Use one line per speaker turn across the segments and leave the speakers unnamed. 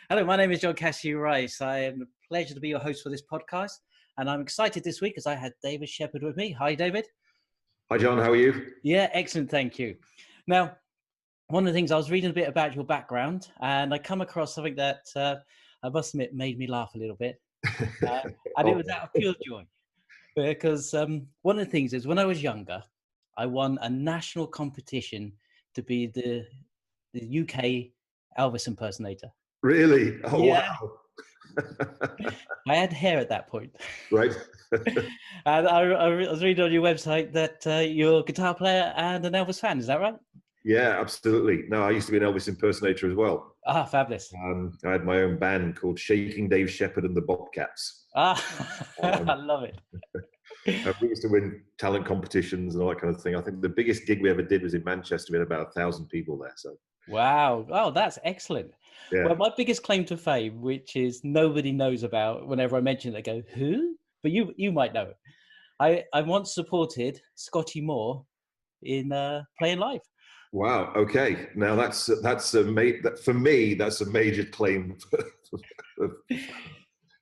Hello, my name is John Cassie Rice. I am a pleasure to be your host for this podcast. And I'm excited this week because I had David Shephard with me. Hi, David.
Hi, John. How are you?
Yeah, excellent. Thank you. Now, one of the things I was reading a bit about your background, and I come across something that I must admit made me laugh a little bit. And it was out of pure joy. Because one of the things is when I was younger, I won a national competition to be the UK Elvis impersonator.
Really? Oh,
yeah.
Wow.
I had hair at that point.
Right.
And I was reading on your website that you're a guitar player and an Elvis fan. Is that right?
Yeah, absolutely. No, I used to be an Elvis impersonator as well.
Ah, fabulous.
I had my own band called Shaking Dave Shephard and the Bobcats.
I love it.
We used to win talent competitions and all that kind of thing. I think the biggest gig we ever did was in Manchester. We had about 1,000 people there. So.
Wow. Oh, that's excellent.
Yeah.
Well, my biggest claim to fame, which is nobody knows about, whenever I mention it, they go, who? But you might know it. I once supported Scotty Moore in Playing Live.
Wow. Okay. Now for me, that's a major claim.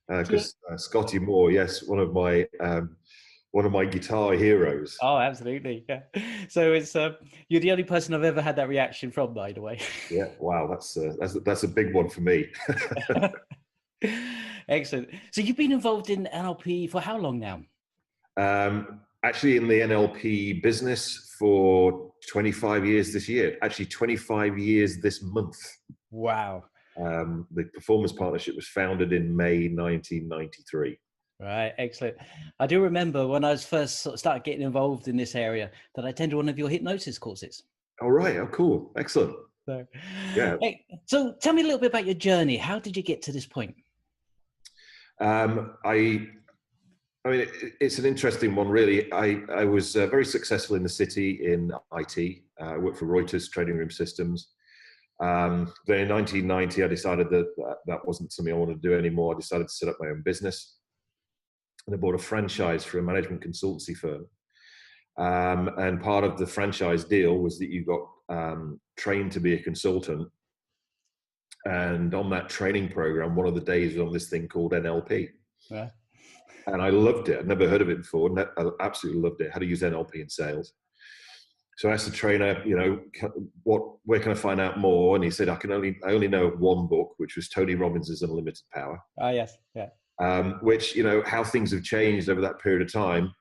Because Scotty Moore, yes, one of my guitar heroes.
Oh, absolutely. Yeah. So it's you're the only person I've ever had that reaction from, by the way.
Yeah. Wow. That's a big one for me.
Excellent. So you've been involved in NLP for how long now?
Actually, in the NLP business for 25 years this year. Actually, 25 years this month.
Wow.
The Performance Partnership was founded in May 1993.
Right, excellent. I do remember when I was first started getting involved in this area that I attended one of your hypnosis courses.
Oh, right. Oh, cool. Excellent.
So,
yeah.
Hey, so tell me a little bit about your journey. How did you get to this point?
I mean, it's an interesting one, really. I was very successful in the city in IT. I worked for Reuters Trading Room Systems. Then in 1990, I decided that wasn't something I wanted to do anymore. I decided to set up my own business. And I bought a franchise for a management consultancy firm. And part of the franchise deal was that you got trained to be a consultant. And on that training program, one of the days was on this thing called NLP. Yeah. And I loved it. I'd never heard of it before. And I absolutely loved it. How to use NLP in sales. So I asked the trainer, where can I find out more? And he said, I only know one book, which was Tony Robbins' Unlimited Power.
Yes. Yeah.
Which, how things have changed over that period of time.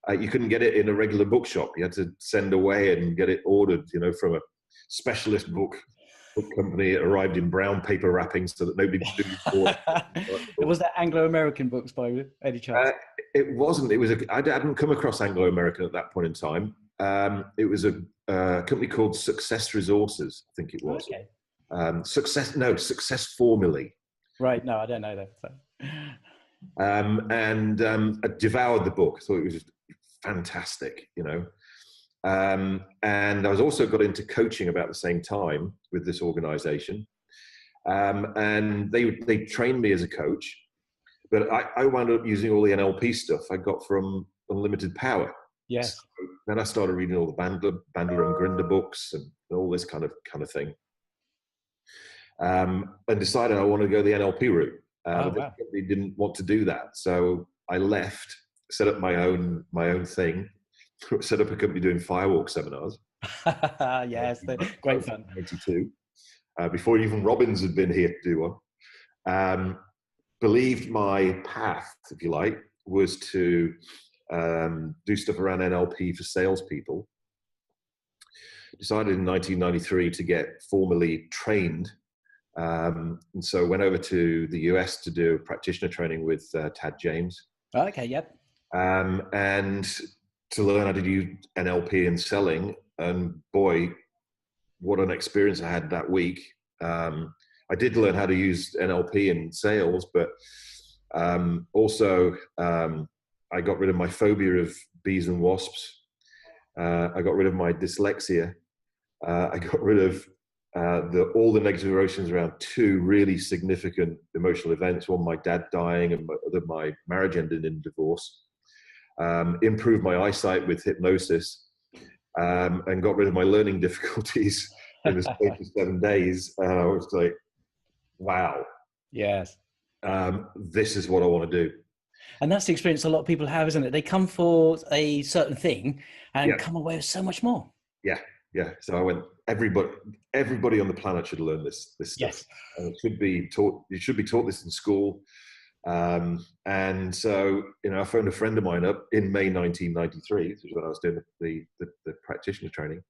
You couldn't get it in a regular bookshop. You had to send away and get it ordered, from a specialist book company. It arrived in brown paper wrapping so that nobody could do it.
Was that Anglo-American books by any chance?
It wasn't. I hadn't come across Anglo-American at that point in time. It was a company called Success Resources, I think it was. Okay. Success Formulae.
Right. No, I don't know that. So.
I devoured the book. I thought it was just fantastic, and I was also got into coaching about the same time with this organization. And they trained me as a coach, but I wound up using all the NLP stuff I got from Unlimited Power.
Yes.
So then I started reading all the Bandler and Grinder books and all this kind of thing. And decided I wanted to go the NLP route. But the company didn't want to do that. So I left, set up my own thing, set up a company doing firewalk seminars.
Yes, great fun.
92, before even Robbins had been here to do one. Believed my path, if you like, was to do stuff around NLP for salespeople. Decided in 1993 to get formally trained. And so went over to the US to do practitioner training with Tad James.
Okay, yep.
And to learn how to do NLP in selling. And boy, what an experience I had that week. I did learn how to use NLP in sales, but also I got rid of my phobia of bees and wasps. I got rid of my dyslexia. I got rid of all the negative emotions around two really significant emotional events. One, my dad dying, and my marriage ended in divorce. Improved my eyesight with hypnosis, and got rid of my learning difficulties in the space of 7 days. And I was like, wow,
Yes.
This is what I want to do.
And that's the experience a lot of people have, isn't it? They come for a certain thing and
Yeah.
come away with so much more.
Yeah. Yeah. So I went, everybody on the planet should learn this stuff.
Yes.
And it should be taught. You should be taught this in school. And so, I phoned a friend of mine up in May 1993, which is when I was doing the practitioner training,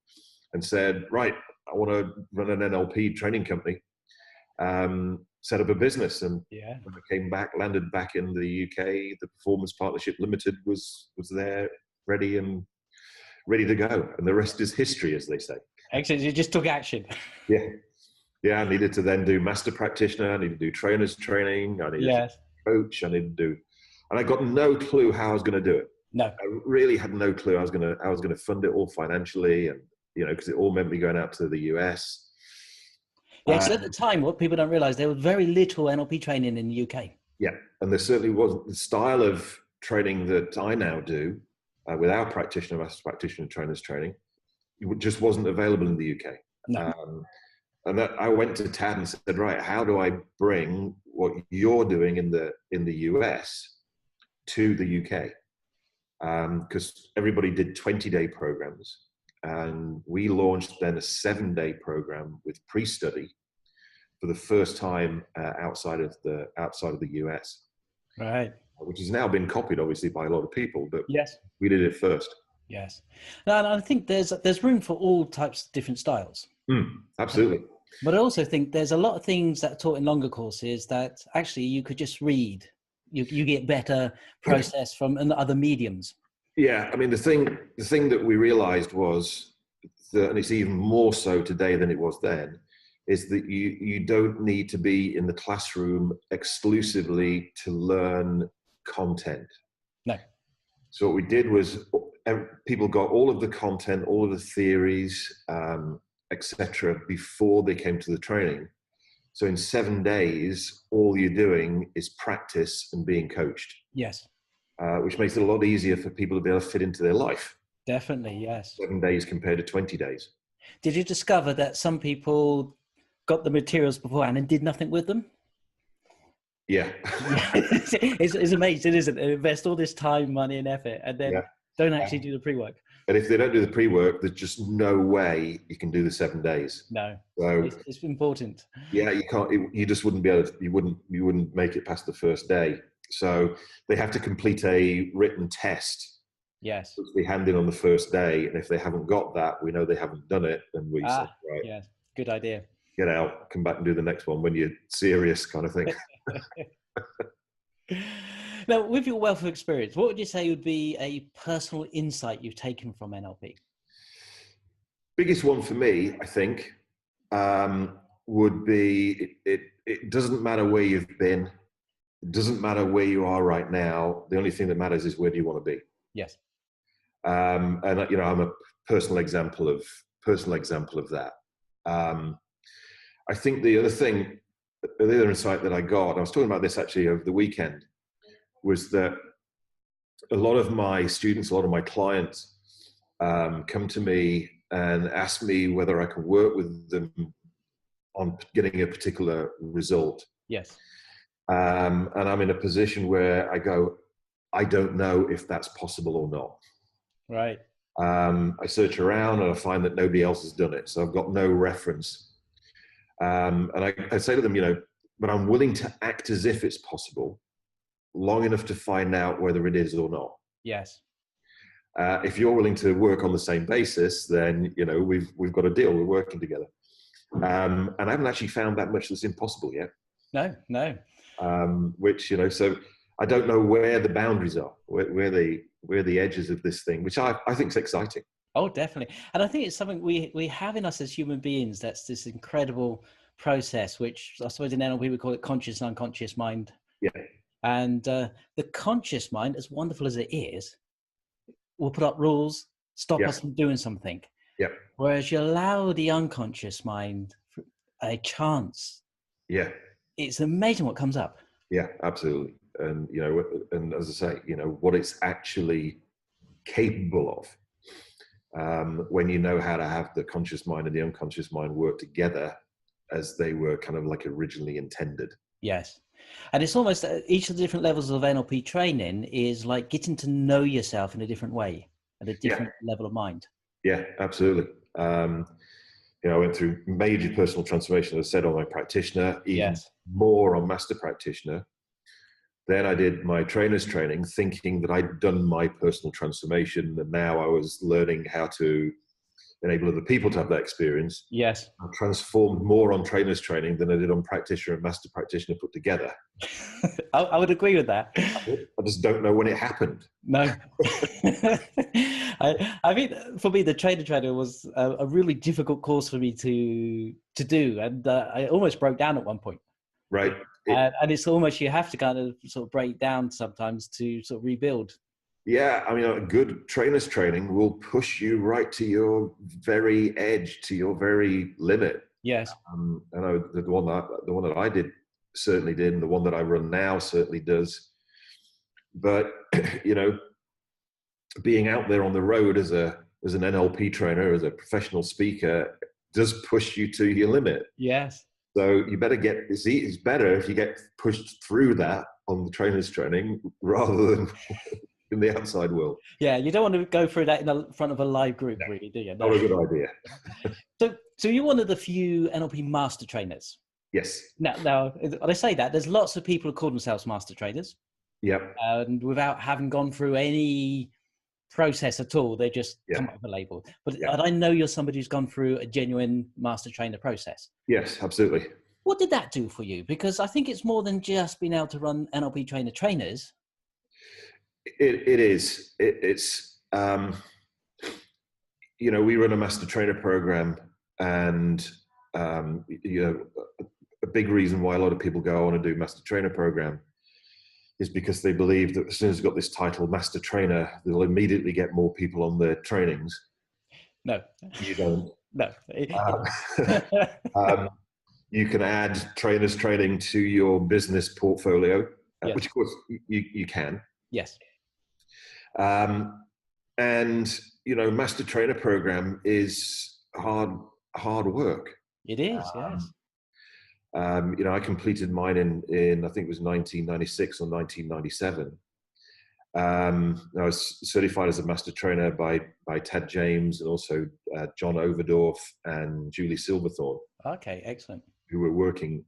and said, right, I want to run an NLP training company, set up a business. And
Yeah.
when I came back, landed back in the UK, the Performance Partnership Limited was there, ready to go. And the rest is history, as they say.
Excellent. You just took action.
Yeah. Yeah. I needed to then do master practitioner. I needed to do trainers training. I needed to coach. I needed to do, and I got no clue how I was going to do it.
No.
I really had no clue. I was going to fund it all financially, and because it all meant me going out to the US.
Yeah, because at the time, what people don't realize, there was very little NLP training in the UK.
Yeah, and there certainly wasn't the style of training that I now do with our practitioner, master practitioner trainers training. It just wasn't available in the UK.
No.
And that I went to Tad and said, right, how do I bring what you're doing in the US to the UK? Because everybody did 20-day programs, and we launched then a 7-day program with pre-study for the first time outside of the US.
Right.
Which has now been copied, obviously, by a lot of people, but
yes,
we did it first.
Yes. Now, I think there's room for all types of different styles.
Absolutely.
But I also think there's a lot of things that are taught in longer courses that actually you could just read. You get better process from other mediums.
Yeah, I mean, the thing that we realized was that, and it's even more so today than it was then, is that you don't need to be in the classroom exclusively to learn content.
No.
So what we did was people got all of the content, all of the theories, etc., before they came to the training. So in 7 days, all you're doing is practice and being coached.
Yes.
Which makes it a lot easier for people to be able to fit into their life.
Definitely, yes.
7 days compared to 20 days.
Did you discover that some people got the materials beforehand and did nothing with them?
Yeah.
It's amazing, isn't it? They invest all this time, money, and effort, and then don't actually do the pre-work.
And if they don't do the pre-work, there's just no way you can do the 7 days.
No.
So
it's important.
Yeah, you can't. You just wouldn't be able to. You wouldn't make it past the first day. So they have to complete a written test.
Yes.
Which they hand in on the first day, and if they haven't got that, we know they haven't done it, and we say, right,
yeah, good idea.
Get out, come back and do the next one when you're serious, kind of thing.
Now, with your wealth of experience, what would you say would be a personal insight you've taken from NLP?
Biggest one for me, I think, would be it doesn't matter where you've been. It doesn't matter where you are right now. The only thing that matters is where do you want to be.
Yes.
And I'm a personal example of that. I think the other insight that I got, I was talking about this actually over the weekend, was that a lot of my students, a lot of my clients come to me and ask me whether I can work with them on getting a particular result.
Yes.
And I'm in a position where I go, I don't know if that's possible or not.
Right.
I search around and I find that nobody else has done it. So I've got no reference. And I say to them, but I'm willing to act as if it's possible long enough to find out whether it is or not.
Yes.
If you're willing to work on the same basis, then, we've got a deal. We're working together. And I haven't actually found that much that's impossible yet.
No.
Which, so I don't know where the boundaries are, where the edges of this thing, which I think is exciting.
Oh, definitely. And I think it's something we have in us as human beings. That's this incredible process, which I suppose in NLP we call it conscious and unconscious mind.
Yeah.
And the conscious mind, as wonderful as it is, will put up rules, stop us from doing something.
Yeah.
Whereas you allow the unconscious mind a chance.
Yeah.
It's amazing what comes up.
Yeah, absolutely. And, and as I say, what it's actually capable of. When you know how to have the conscious mind and the unconscious mind work together as they were kind of like originally intended.
Yes. And it's almost each of the different levels of NLP training is like getting to know yourself in a different way, at a different level of mind.
Yeah, absolutely. You know, I went through major personal transformation, as I said, on my practitioner, even more on master practitioner. Then I did my trainer's training, thinking that I'd done my personal transformation, and now I was learning how to enable other people to have that experience.
Yes.
I transformed more on trainer's training than I did on practitioner and master practitioner put together.
I would agree with that.
I just don't know when it happened.
No. I mean, for me, the trainer was a really difficult course for me to do. And I almost broke down at one point.
Right.
And it's almost, you have to kind of sort of break down sometimes to sort of rebuild. Yeah,
I mean, a good trainer's training will push you right to your very edge, to your very limit.
Yes.
And the one that I did certainly did, and the one that I run now certainly does. But you know, being out there on the road as an NLP trainer, as a professional speaker, does push you to your limit.
Yes.
So you better it's better if you get pushed through that on the trainer's training rather than in the outside world.
Yeah, you don't want to go through that in front of a live group, really, do you? No.
Not a good idea.
So you're one of the few NLP master trainers.
Yes.
Now, I say that there's lots of people who call themselves master trainers.
Yep.
And without having gone through any process at all, they just come up with a label. But I know you're somebody who's gone through a genuine master trainer process.
Yes, absolutely.
What did that do for you? Because I think it's more than just being able to run NLP trainers.
It is. It's you know, we run a master trainer program, and you know, a big reason why a lot of people go on and do master trainer program is because they believe that as soon as they've got this title, master trainer, they'll immediately get more people on their trainings.
No,
you don't.
No.
You can add trainers training to your business portfolio, which of course you can.
Yes.
And you know, master trainer program is hard work.
It is, yes.
You know, I completed mine in I think it was 1996 or 1997. I was certified as a master trainer by Tad James, and also John Overdorf and Julie Silverthorne.
Okay, excellent.
Who were working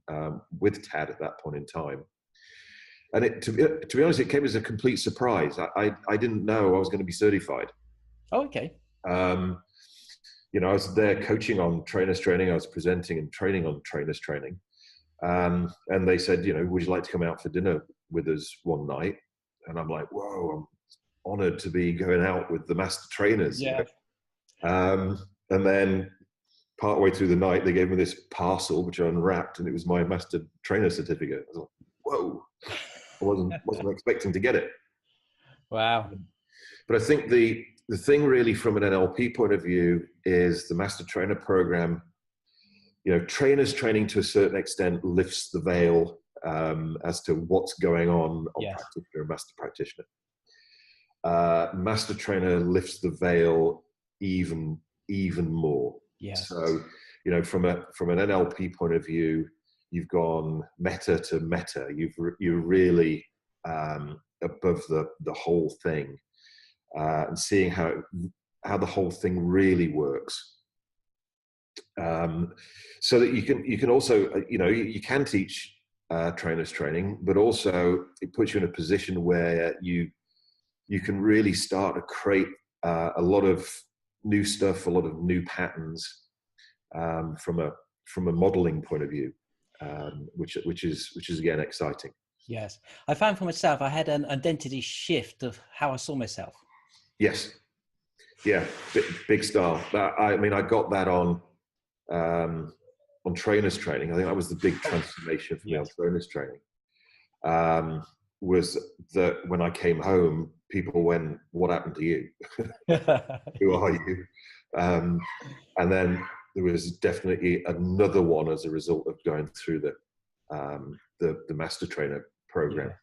with Tad at that point in time. And to be honest, it came as a complete surprise. I didn't know I was going to be certified.
Oh, okay.
You know, I was there coaching on trainers training. I was presenting and training on trainers training. And they said, you know, would you like to come out for dinner with us one night? And I'm like, whoa, I'm honored to be going out with the master trainers.
Yeah.
And then partway through the night, they gave me this parcel, which I unwrapped, and it was my master trainer certificate. I was like, whoa, I wasn't expecting to get it.
Wow.
But I think the thing really from an NLP point of view is the master trainer program. You know, trainers training to a certain extent lifts the veil as to what's going on practitioner and master practitioner. Master trainer lifts the veil even more.
Yes.
So, you know, from an NLP point of view, you've gone meta to meta. You're really above the whole thing, and seeing how the whole thing really works. So that you can also, you know, you can teach trainers training, but also it puts you in a position where you can really start to create a lot of new stuff, a lot of new patterns from a modeling point of view, which is again exciting.
Yes, I found for myself I had an identity shift of how I saw myself.
Yes, yeah, big style. I mean, I got that on trainers training. I think that was the big transformation for me on trainers training. Was that when I came home, people went, "What happened to you? Who are you?" And then there was definitely another one as a result of going through the master trainer program. Yeah.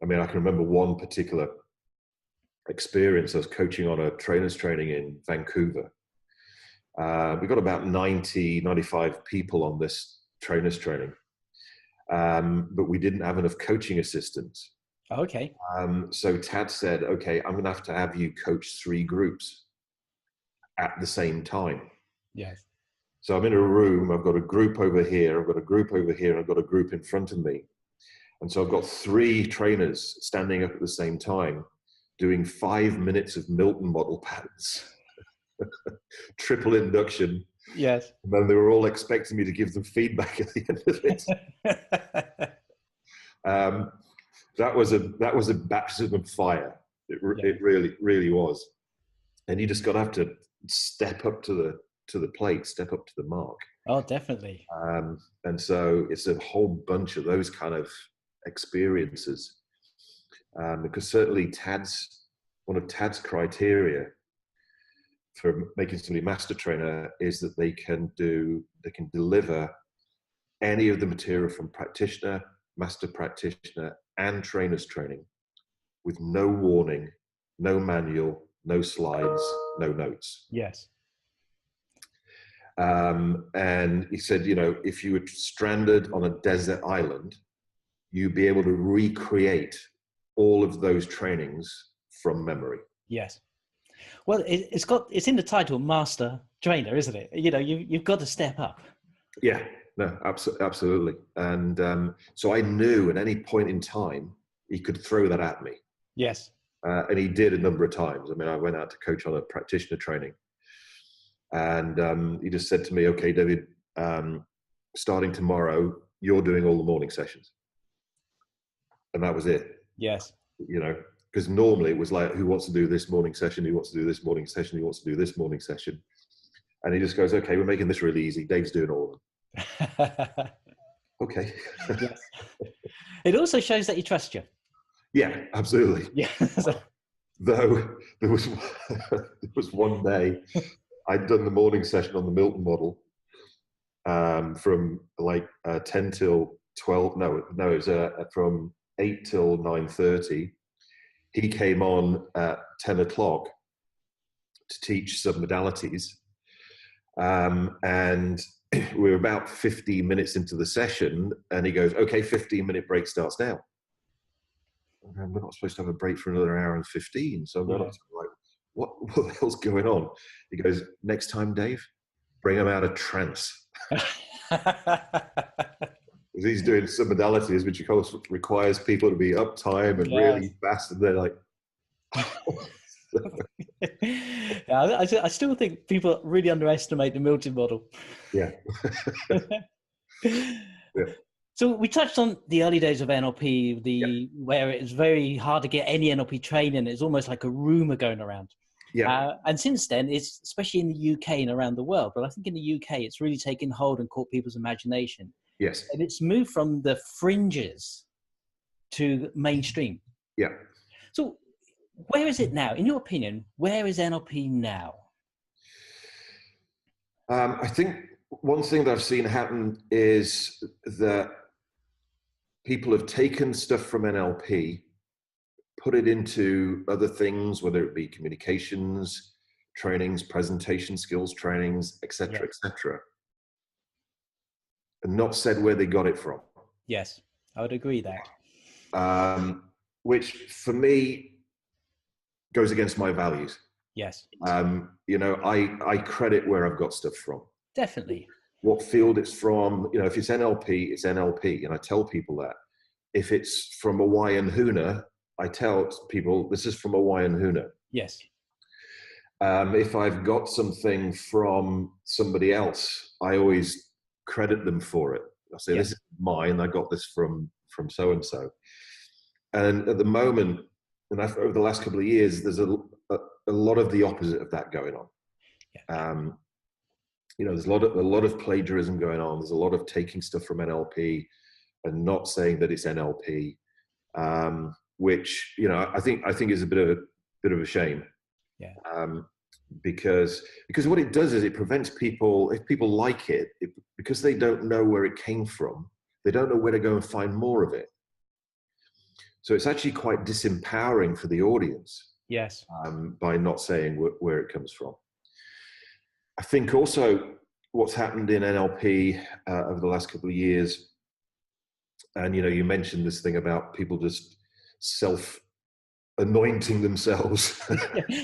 I mean, I can remember one particular experience. I was coaching on a trainers training in Vancouver. We got about 95 people on this trainers training. but we didn't have enough coaching assistants.
Okay.
So Tad said, okay, I'm going to have you coach 3 groups at the same time.
Yes.
So I'm in a room, I've got a group over here, I've got a group over here, I've got a group in front of me. And so I've got 3 trainers standing up at the same time, doing 5 minutes of Milton model patterns, triple induction.
Yes.
And then they were all expecting me to give them feedback at the end of it. That was a baptism of fire. It really was. And you just got to have to step up to the plate, step up to the mark.
Oh, definitely.
And so it's a whole bunch of those kind of experiences, because certainly one of Tad's criteria for making somebody master trainer is that they can deliver any of the material from practitioner, master practitioner, and trainer's training with no warning, no manual, no slides, no notes.
Yes.
And he said, if you were stranded on a desert island, you'd be able to recreate all of those trainings from memory.
Yes. Well, it's in the title, master trainer, isn't it? You've got to step up.
Yeah, no, absolutely. And so I knew at any point in time, he could throw that at me.
Yes.
And he did a number of times. I mean, I went out to coach on a practitioner training, and he just said to me, okay, David, starting tomorrow, you're doing all the morning sessions. And that was it.
Yes.
Because normally it was like, who wants to do this morning session? Who wants to do this morning session? Who wants to do this morning session? And he just goes, okay, we're making this really easy. Dave's doing all of them. Okay.
Yes. It also shows that he trusts you.
Yeah, absolutely.
Yeah.
Though there was one day I'd done the morning session on the Milton model, from like 10 till 12. No, it was from 8 till 9:30. He came on at 10 o'clock to teach submodalities. And we were about 15 minutes into the session, and he goes, okay, 15-minute break starts now. And we're not supposed to have a break for another hour and 15. So I'm like, what the hell's going on? He goes, next time, Dave, bring him out of trance. He's doing submodalities, which of course requires people to be uptime and really fast, and they're like,
yeah, I still think people really underestimate the Milton model.
Yeah. Yeah.
So we touched on the early days of NLP, where it's very hard to get any NLP training. It's almost like a rumor going around.
Yeah.
And since then, it's especially in the UK and around the world, but I think in the UK, it's really taken hold and caught people's imagination.
Yes.
And it's moved from the fringes to mainstream.
Yeah.
So where is it now? In your opinion, where is NLP now?
I think one thing that I've seen happen is that people have taken stuff from NLP, put it into other things, whether it be communications trainings, presentation skills trainings, etc., etc., and not said where they got it from.
Yes, I would agree that.
Which for me goes against my values.
Yes.
I credit where I've got stuff from.
Definitely.
What field it's from, if it's NLP, it's NLP. And I tell people that. If it's from a Hawaiian Huna, I tell people this is from a Hawaiian Huna.
Yes.
If I've got something from somebody else, I always credit them for it. I say, this is mine. I got this from so-and-so. And at the moment, and over the last couple of years, there's a lot of the opposite of that going on. Yeah. There's a lot of plagiarism going on. There's a lot of taking stuff from NLP and not saying that it's NLP, which I think is a bit of a shame.
Yeah.
Because what it does is it prevents people, if people like it, because they don't know where it came from, they don't know where to go and find more of it. So it's actually quite disempowering for the audience.
Yes.
By not saying where it comes from. I think also what's happened in NLP over the last couple of years And, you know, you mentioned this thing about people just self-anointing themselves.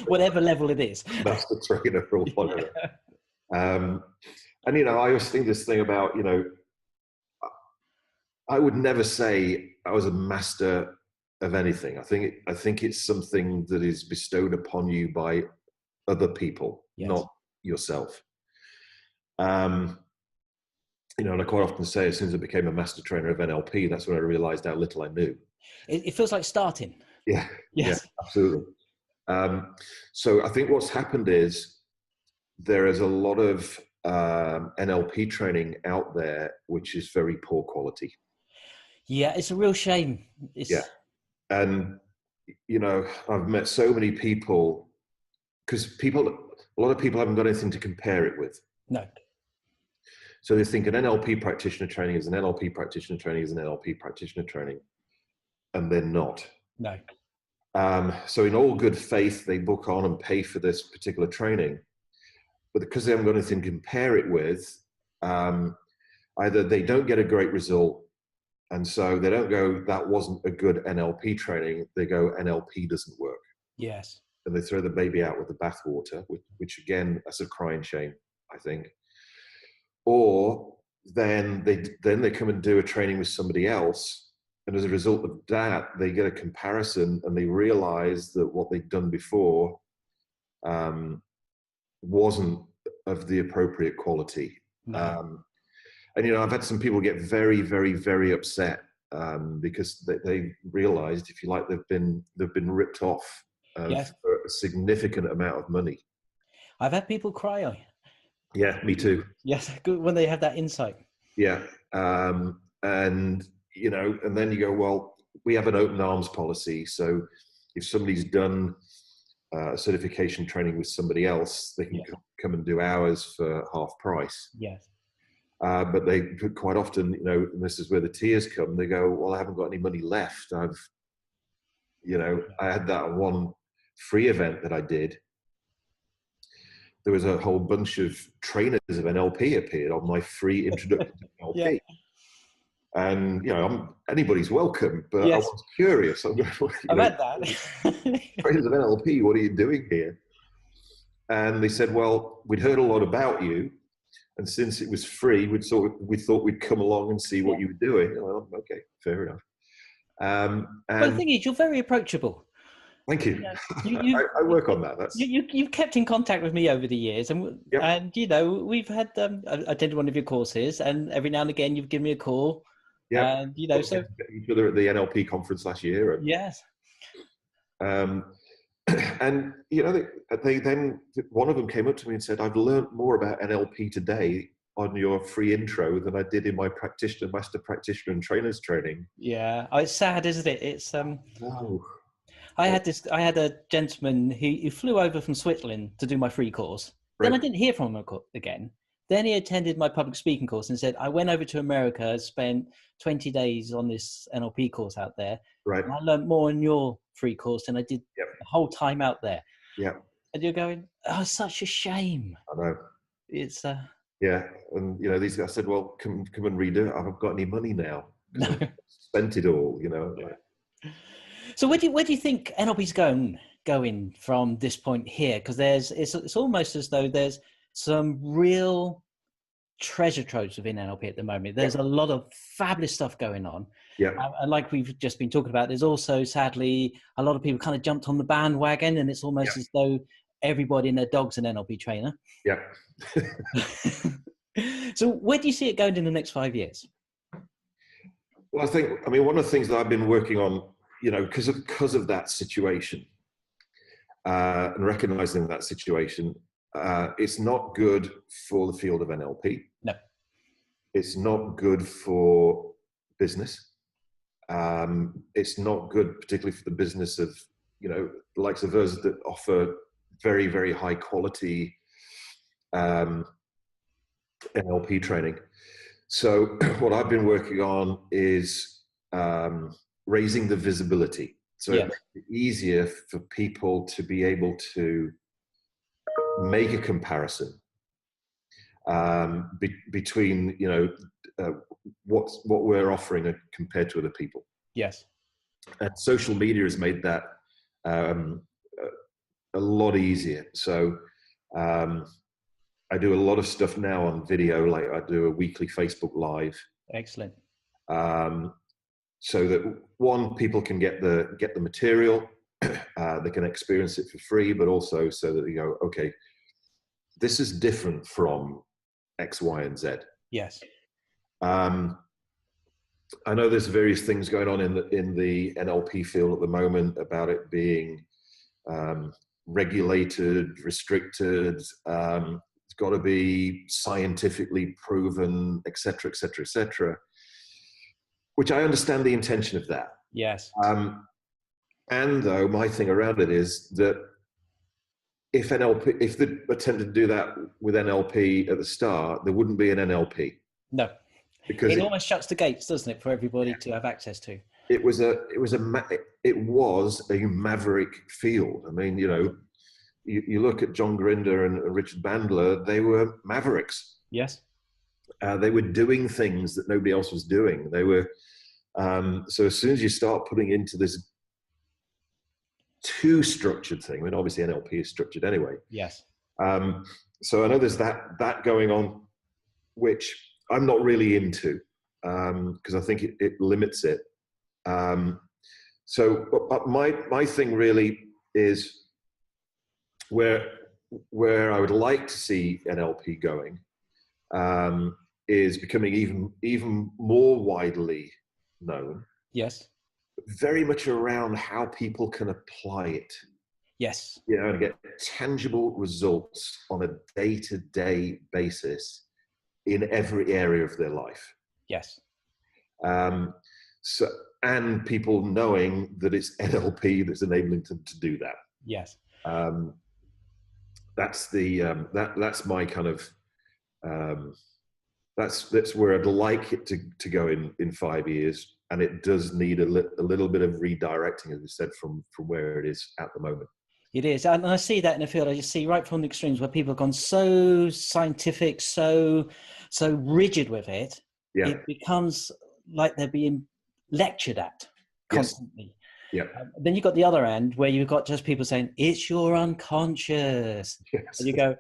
Whatever level it is.
Master trainer or whatever. Yeah. And, you know, I always think this thing about, you know, I would never say I was a master of anything. I think it's something that is bestowed upon you by other people, yes, not yourself. You know, and I quite often say, as soon as I became a master trainer of NLP, that's when I realized how little I knew.
It feels like starting.
Yeah,
yes,
yeah, absolutely. So I think what's happened is there is a lot of NLP training out there which is very poor quality.
Yeah, it's a real shame.
Yeah, and you know, I've met so many people, because a lot of people haven't got anything to compare it with.
No.
So they think an NLP practitioner training is an NLP practitioner training is an NLP practitioner training, and they're not.
No.
So in all good faith, they book on and pay for this particular training, but because they haven't got anything to compare it with, either they don't get a great result, and so they don't go, that wasn't a good NLP training. They go, NLP doesn't work.
Yes.
And they throw the baby out with the bathwater, which again, that's a crying shame, I think. Or then they come and do a training with somebody else, and as a result of that, they get a comparison and they realize that what they'd done before wasn't of the appropriate quality. No. And, you know, I've had some people get very, very, very upset because they realized, if you like, they've been ripped off
yes,
for a significant amount of money.
I've had people cry.
Yeah, me too.
Yes, good when they have that insight.
Yeah. And, you know, and then you go, well, we have an open arms policy. So if somebody's done certification training with somebody else, they can come and do ours for half price.
Yes.
But they quite often, you know, and this is where the tears come, they go, well, I haven't got any money left. I had that one free event that I did. There was a whole bunch of trainers of NLP appeared on my free introduction to NLP. Yeah. And, you know, anybody's welcome, but yes. I was curious. I'm going,
I've had that.
Trainers of NLP, what are you doing here? And they said, well, we'd heard a lot about you, and since it was free, we thought we'd come along and see what you were doing. Well, okay, fair enough.
But the thing is, you're very approachable.
Thank you. I work on that.
You've kept in contact with me over the years, and you know, we've had I attended one of your courses, and every now and again you've given me a call.
Yeah,
and you know, so
each other at the NLP conference last year. And,
yes.
And you know, they then one of them came up to me and said, "I've learned more about NLP today on your free intro than I did in my master practitioner and trainers training."
Yeah, it's sad, isn't it? It's
No.
I had a gentleman who flew over from Switzerland to do my free course.
Right.
Then I didn't hear from him again. Then he attended my public speaking course and said, I went over to America, spent 20 days on this NLP course out there.
Right.
And I learned more in your free course than I did the whole time out there.
Yeah.
And you're going, oh, such a shame.
I know.
It's
yeah. And you know, these guys said, well, come and redo it. I haven't got any money now.
No.
I've spent it all, you know.
Yeah. So where do you think NLP's going from this point here? Because it's almost as though there's some real treasure troves within NLP at the moment. There's a lot of fabulous stuff going on.
Yeah.
And like we've just been talking about, there's also sadly a lot of people kind of jumped on the bandwagon, and it's almost as though everybody and their dog's an NLP trainer.
Yeah.
So where do you see it going in the next 5 years?
Well, I mean, one of the things that I've been working on, you know, because of that situation, and recognizing that situation, it's not good for the field of NLP.
No.
It's not good for business. It's not good, particularly for the business of, you know, the likes of us that offer very, very high quality NLP training. So what I've been working on is raising the visibility. So it makes it easier for people to be able to make a comparison between, you know, what we're offering compared to other people.
Yes.
And social media has made that a lot easier. So I do a lot of stuff now on video, like I do a weekly Facebook Live.
Excellent.
So that one, people can get the material, they can experience it for free, but also so that you go, okay, this is different from X, Y, and Z.
Yes.
I know there's various things going on in the NLP field at the moment about it being regulated, restricted. It's got to be scientifically proven, et cetera, et cetera, et cetera. Which I understand the intention of that.
Yes.
And though my thing around it is that if they attempted to do that with NLP at the start, there wouldn't be an NLP.
No,
because
it almost shuts the gates, doesn't it, for everybody to have access to?
It was a maverick field. I mean, you know, you look at John Grinder and Richard Bandler; they were mavericks.
Yes.
They were doing things that nobody else was doing. They were so as soon as you start putting into this too structured thing, I mean, obviously NLP is structured anyway.
Yes.
So I know there's that going on, which I'm not really into because I think it limits it. But my thing really is where I would like to see NLP going is becoming even more widely known.
Yes.
Very much around how people can apply it.
Yes.
You know, and get tangible results on a day-to-day basis in every area of their life.
Yes.
And people knowing that it's NLP that's enabling them to do that.
Yes.
That's that's my kind of that's where I'd like it to go in 5 years, and it does need a little bit of redirecting, as we said, from where it is at the moment.
It is, and I see that in the field. I just see right from the extremes where people have gone so scientific, so rigid with it.
Yeah.
It becomes like they're being lectured at constantly.
Yeah.
Then you've got the other end where you've got just people saying, it's your unconscious.
Yes.
And you go,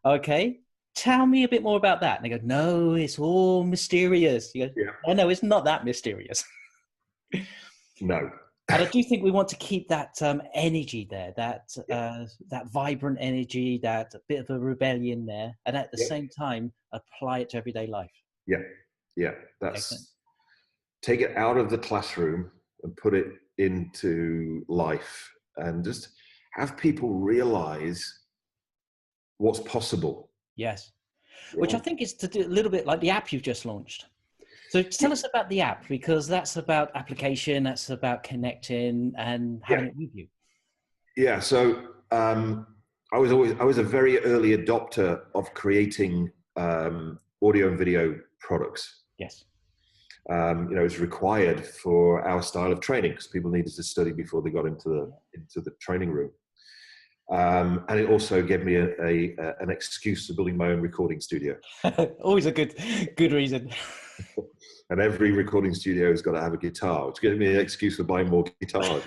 okay, tell me a bit more about that. And they go, no, it's all mysterious. You go, yeah. No, it's not that mysterious.
No.
And I do think we want to keep that energy there, that vibrant energy, that bit of a rebellion there, and at the same time, apply it to everyday life.
Yeah. Yeah. That's take it out of the classroom and put it into life, and just have people realize what's possible.
Yes. Which I think is to do a little bit like the app you've just launched. So tell us about the app, because that's about application, that's about connecting and having it with you. Yeah.
So I was a very early adopter of creating audio and video products.
Yes.
You know, it's required for our style of training because people needed to study before they got into the training room. And it also gave me an excuse for building my own recording studio.
Always a good reason.
And every recording studio has got to have a guitar, which gives me an excuse for buying more guitars.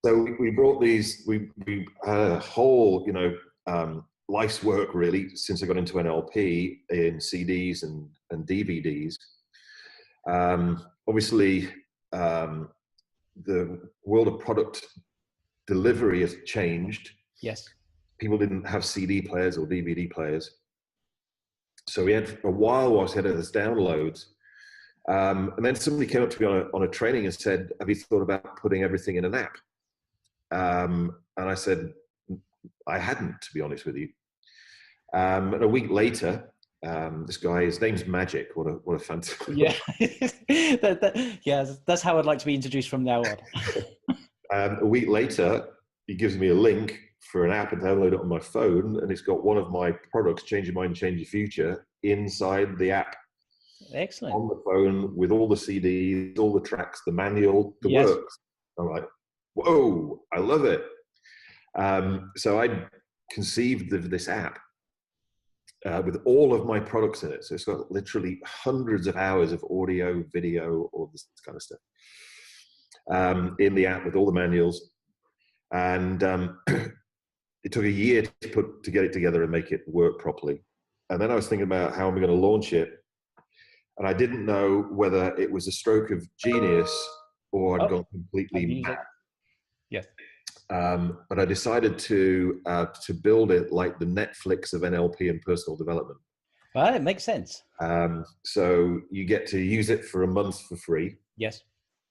So we brought these. We had a whole, you know, life's work really since I got into NLP in CDs and DVDs. Obviously, the world of product delivery has changed.
Yes.
People didn't have CD players or DVD players. So we had a while whilst we had those downloads. And then somebody came up to me on a training and said, have you thought about putting everything in an app? And I said, I hadn't, to be honest with you. And a week later, this guy, his name's Magic. What a fantastic.
Yeah. Yeah, that's how I'd like to be introduced from now on.
A week later, he gives me a link for an app and download it on my phone, and it's got one of my products, Change Your Mind, Change Your Future, inside the app.
Excellent.
On the phone with all the CDs, all the tracks, the manual, the works. I'm like, whoa, I love it. So I conceived of this app with all of my products in it. So it's got literally hundreds of hours of audio, video, all this kind of stuff in the app with all the manuals. And it took a year to get it together and make it work properly. And then I was thinking about how am I going to launch it. And I didn't know whether it was a stroke of genius or I'd gone completely mad.
Yes.
But I decided to build it like the Netflix of NLP and personal development.
Well, it makes sense.
So you get to use it for a month for free.
Yes.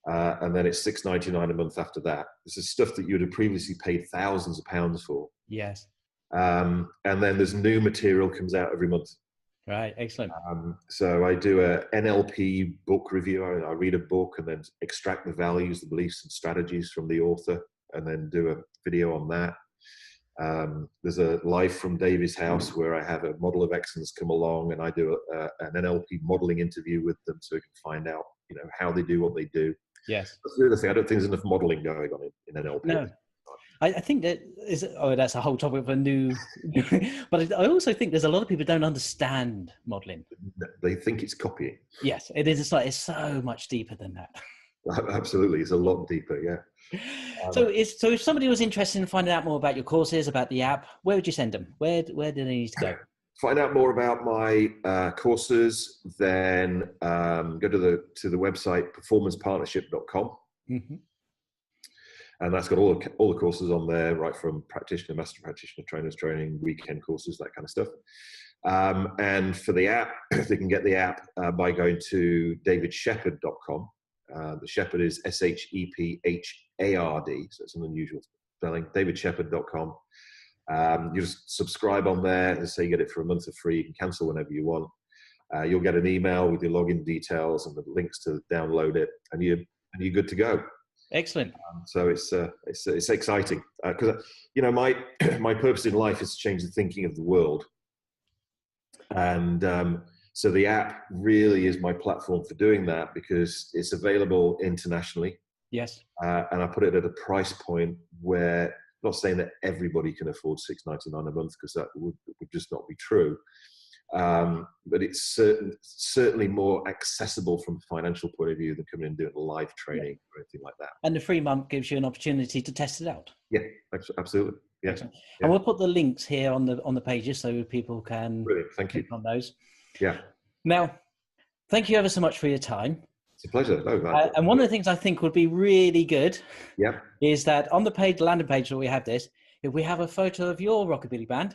And then it's $6.99 a month after that. This is stuff that you'd have previously paid thousands of pounds for.
Yes.
And then there's new material comes out every month.
Right. Excellent.
So I do a NLP book review. I read a book and then extract the values, the beliefs and strategies from the author, and then do a video on that. There's a live from David's house where I have a model of excellence come along, and I do an NLP modeling interview with them so we can find out, how they do what they do.
Yes.
That's the other thing. I don't think there's enough modeling going on in NLP.
No. I think that is, that's a whole topic of a new, but I also think there's a lot of people who don't understand modeling.
They think it's copying.
Yes, it is. It's so much deeper than that.
Absolutely. It's a lot deeper. Yeah.
So if somebody was interested in finding out more about your courses, about the app, where would you send them? Where do they need to go?
Find out more about my courses, then go to the website performancepartnership.com. Mm-hmm. And that's got all the courses on there, right from practitioner, master practitioner, trainers training, weekend courses, that kind of stuff. And for the app, they can get the app by going to davidshepard.com. The Shepherd is SHEPHARD, so it's an unusual spelling, davidshepard.com. You just subscribe on there. As I say, you get it for a month for free. You can cancel whenever you want. You'll get an email with your login details and the links to download it, and you're good to go. Excellent. So it's exciting because my purpose in life is to change the thinking of the world, and so the app really is my platform for doing that because it's available internationally. Yes. And I put it at a price point where, I'm not saying that everybody can afford $6.99 a month because that would just not be true. But it's certainly more accessible from a financial point of view than coming in and doing live training or anything like that. And the free month gives you an opportunity to test it out. Yeah, absolutely. Yeah. Yeah. And we'll put the links here on the pages so people can click on those. Yeah. Now, thank you ever so much for your time. It's a pleasure. And one of the things I think would be really good is that on the landing page that we have this, if we have a photo of your rockabilly band.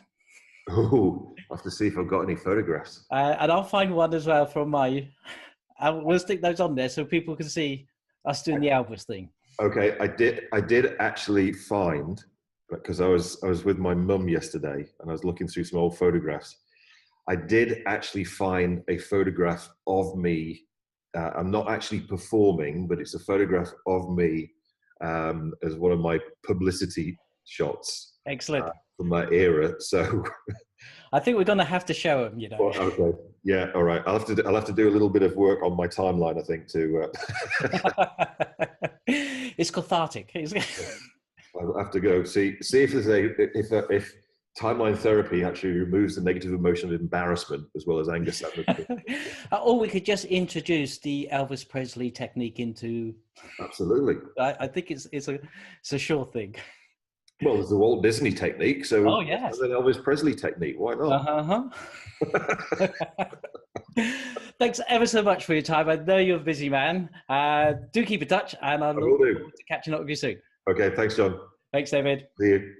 Oh, I'll have to see if I've got any photographs. And I'll find one as well from we'll stick those on there so people can see us doing the Elvis thing. Okay, I did actually find, because I was with my mum yesterday and I was looking through some old photographs. I did actually find a photograph of me. I'm not actually performing, but it's a photograph of me as one of my publicity shots. Excellent. From that era, so I think we're going to have to show them. Well, okay, yeah, all right. I'll have to do a little bit of work on my timeline, I think, to. It's cathartic. I'll have to go see if there's if timeline therapy actually removes the negative emotion of embarrassment as well as anger. Or we could just introduce the Elvis Presley technique into. Absolutely. I think it's a sure thing. Well, there's the Walt Disney technique, so there's an Elvis Presley technique. Why not? Thanks ever so much for your time. I know you're a busy man. Do keep in touch, and I look forward to catching up with you soon. Okay, thanks, John. Thanks, David. See you.